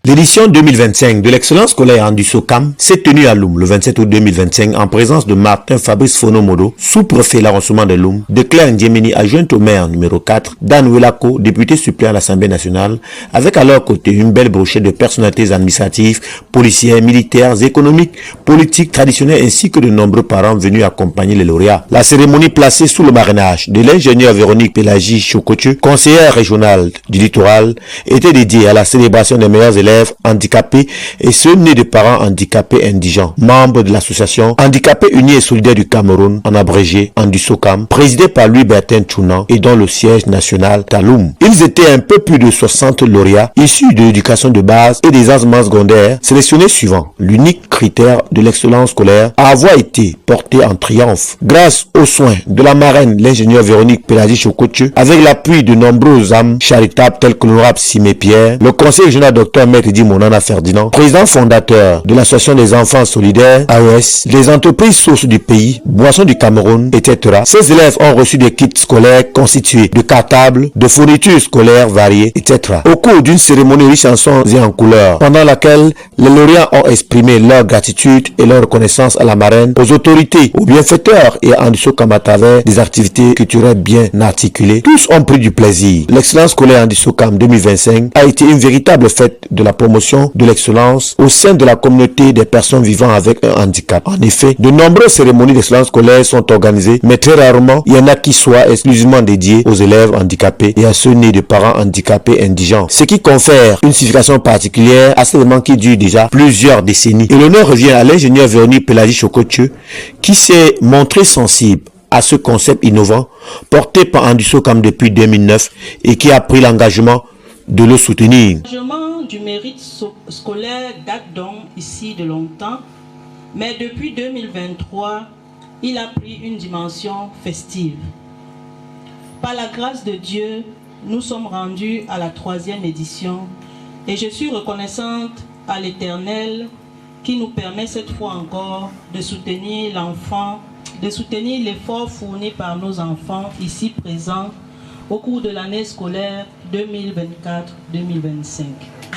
L'édition 2025 de l'excellence scolaire Andu-Sokam s'est tenue à Loum le 27 août 2025 en présence de Martin Fabrice Fonomodo, sous-préfet l'arrondissement de Loum, de Claire Ndiemeni, adjointe au maire numéro 4, Dan Welako, député suppléant à l'Assemblée nationale, avec à leur côté une belle brochette de personnalités administratives, policières, militaires, économiques, politiques, traditionnelles ainsi que de nombreux parents venus accompagner les lauréats. La cérémonie placée sous le marrainage de l'ingénieur Véronique Pélagie Chokotu, conseillère régionale du littoral, était dédiée à la célébration des meilleurs élèves handicapés et ceux nés de parents handicapés indigents, membres de l'association Handicapés Unis et Solidaires du Cameroun, en abrégé Andu-Sokam, présidée par Louis Bertin Tchounan et dont le siège national Taloum. Ils étaient un peu plus de 60 lauréats issus de l'éducation de base et des enseignements secondaires, sélectionnés suivant l'unique critère de l'excellence scolaire à avoir été porté en triomphe grâce aux soins de la marraine, l'ingénieur Véronique Pélagie Chokotu, avec l'appui de nombreuses âmes charitables telles que l'honorable Simé Pierre, le conseiller régional Dr Maître Di Monana Ferdinand, président fondateur de l'association des enfants solidaires, AES, les entreprises sources du pays, Boissons du Cameroun, etc. Ces élèves ont reçu des kits scolaires constitués de cartables, de fournitures scolaires variées, etc. Au cours d'une cérémonie riche en sons et en couleurs, pendant laquelle les lauréats ont exprimé leur gratitude et leur reconnaissance à la marraine, aux autorités, aux bienfaiteurs et à Andu-Sokam à travers des activités culturelles bien articulées, tous ont pris du plaisir. L'excellence scolaire Andu-Sokam 2025 a été une véritable fête de la promotion de l'excellence au sein de la communauté des personnes vivant avec un handicap. En effet, de nombreuses cérémonies d'excellence scolaire sont organisées, mais très rarement, il y en a qui soient exclusivement dédiées aux élèves handicapés et à ceux nés de parents handicapés indigents, ce qui confère une signification particulière à cet événement qui dure déjà plusieurs décennies. Et l'honneur revient à l'ingénieur Véronique Pélagie Chokotu, qui s'est montré sensible à ce concept innovant porté par Andu-Sokam depuis 2009 et qui a pris l'engagement de le soutenir. L'engagement du mérite scolaire date donc ici de longtemps, mais depuis 2023, il a pris une dimension festive. Par la grâce de Dieu, nous sommes rendus à la 3e édition et je suis reconnaissante à l'Éternel qui nous permet cette fois encore de soutenir l'enfant, de soutenir l'effort fourni par nos enfants ici présents au cours de l'année scolaire 2024-2025.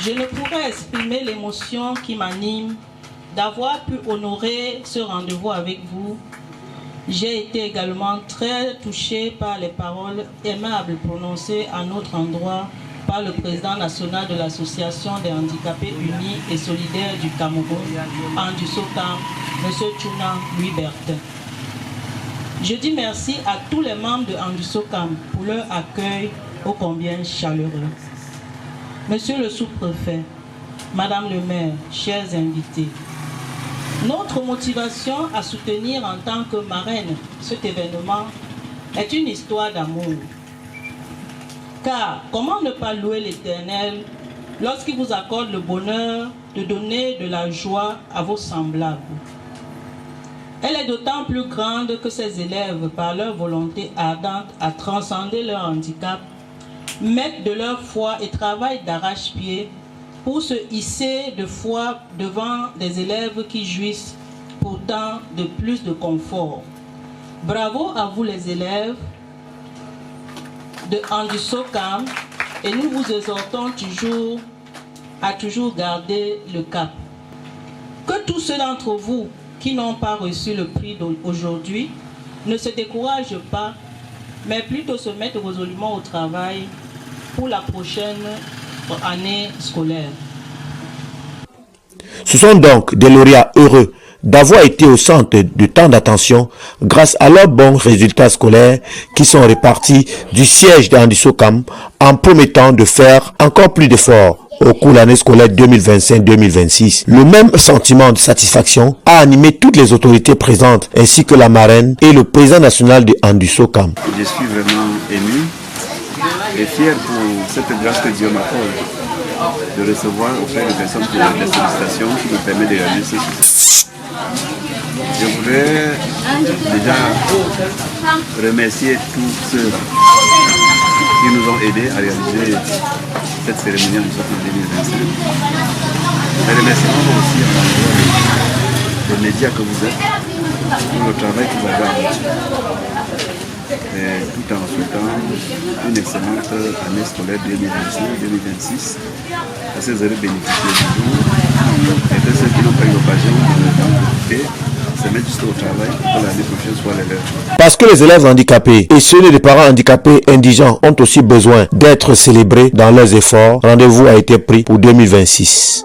Je ne pourrais exprimer l'émotion qui m'anime d'avoir pu honorer ce rendez-vous avec vous. J'ai été également très touchée par les paroles aimables prononcées à notre endroit par le président national de l'Association des handicapés unis et solidaires du Cameroun, Andu-Sokam, M. Tchounan Louis Bertin. Je dis merci à tous les membres de Andu-Sokam pour leur accueil ô combien chaleureux. Monsieur le sous-préfet, Madame le maire, chers invités, notre motivation à soutenir en tant que marraine cet événement est une histoire d'amour. Car comment ne pas louer l'Éternel lorsqu'il vous accorde le bonheur de donner de la joie à vos semblables? Elle est d'autant plus grande que ces élèves, par leur volonté ardente à transcender leur handicap, mettent de leur foi et travaillent d'arrache-pied pour se hisser de foi devant des élèves qui jouissent pourtant de plus de confort. Bravo à vous les élèves de Andu-Sokam et nous vous exhortons à toujours garder le cap. Que tous ceux d'entre vous qui n'ont pas reçu le prix d'aujourd'hui ne se découragent pas, mais plutôt se mettent résolument au travail pour la prochaine année scolaire. Ce sont donc des lauréats heureux d'avoir été au centre de tant d'attention grâce à leurs bons résultats scolaires qui sont répartis du siège d'Andu-Sokam en promettant de faire encore plus d'efforts au cours de l'année scolaire 2025-2026. Le même sentiment de satisfaction a animé toutes les autorités présentes ainsi que la marraine et le président national de Andu-Sokam. Je suis vraiment ému et fier pour cette grâce que Dieu m'accorde de recevoir auprès de personnes pour des sollicitations qui me permettent de réaliser ceci. Je voudrais déjà remercier tous ceux qui nous ont aidés à réaliser cette cérémonie en 2025. Les remerciements vont aussi à l'endroit des médias que vous êtes pour le travail que vous avez abouti. tout en souhaitant une excellente année scolaire 2025-2026 à ces élèves bénéficiaires du jour et de ceux qui n'ont pas eu l'occasion d'en profiter, se mettre juste au travail pour que l'année prochaine soit l'élève. Parce que les élèves handicapés et ceux des parents handicapés indigents ont aussi besoin d'être célébrés dans leurs efforts, rendez-vous a été pris pour 2026.